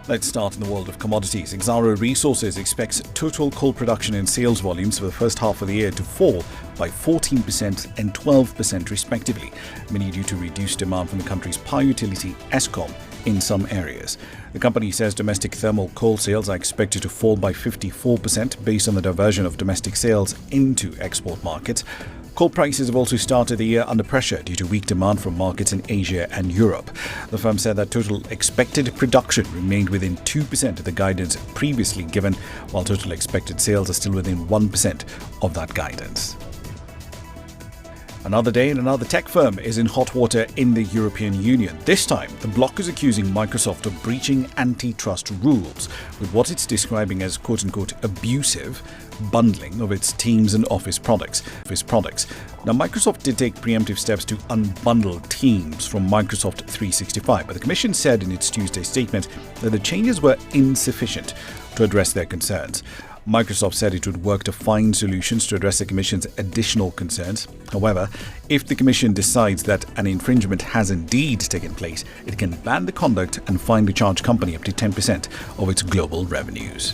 Let's start in the world of commodities. Exxaro Resources expects total coal production and sales volumes for the first half of the year to fall by 14% and 12% respectively, mainly due to reduced demand from the country's power utility, Eskom, in some areas. The company says domestic thermal coal sales are expected to fall by 54% based on the diversion of domestic sales into export markets. Coal prices have also started the year under pressure due to weak demand from markets in Asia and Europe. The firm said that total expected production remained within 2% of the guidance previously given, while total expected sales are still within 1% of that guidance. Another day and another tech firm is in hot water in the European Union. This time, the bloc is accusing Microsoft of breaching antitrust rules with what it's describing as quote-unquote abusive bundling of its Teams and Office products. Now, Microsoft did take preemptive steps to unbundle Teams from Microsoft 365, but the Commission said in its Tuesday statement that the changes were insufficient to address their concerns. Microsoft said it would work to find solutions to address the Commission's additional concerns. However, if the Commission decides that an infringement has indeed taken place, it can ban the conduct and fine the charge company up to 10% of its global revenues.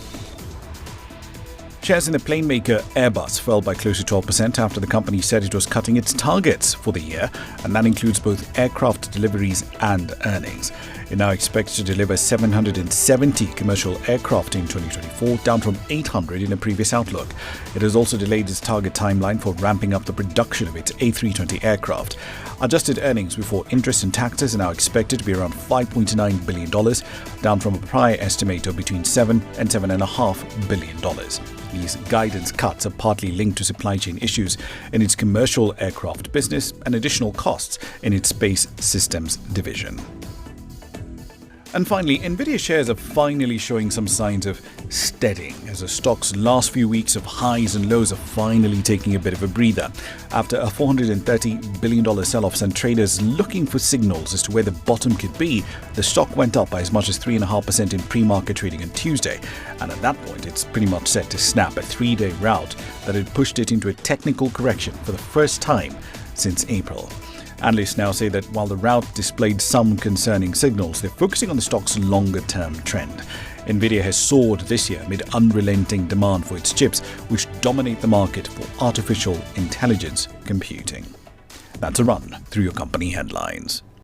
Shares in the plane maker Airbus fell by close to 12% after the company said it was cutting its targets for the year, and that includes both aircraft deliveries and earnings. It now expects to deliver 770 commercial aircraft in 2024, down from 800 in a previous outlook. It has also delayed its target timeline for ramping up the production of its A320 aircraft. Adjusted earnings before interest and taxes are now expected to be around $5.9 billion, down from a prior estimate of between $7 and $7.5 billion. These guidance cuts are partly linked to supply chain issues in its commercial aircraft business and additional costs in its space systems division. And finally, Nvidia shares are finally showing some signs of steadying as the stock's last few weeks of highs and lows are finally taking a bit of a breather. After a $430 billion sell-off sent traders looking for signals as to where the bottom could be, the stock went up by as much as 3.5% in pre-market trading on Tuesday. And at that point, it's pretty much set to snap a 3-day rout that had pushed it into a technical correction for the first time since April. Analysts now say that while the rout displayed some concerning signals, they're focusing on the stock's longer-term trend. Nvidia has soared this year amid unrelenting demand for its chips, which dominate the market for artificial intelligence computing. That's a run through your company headlines.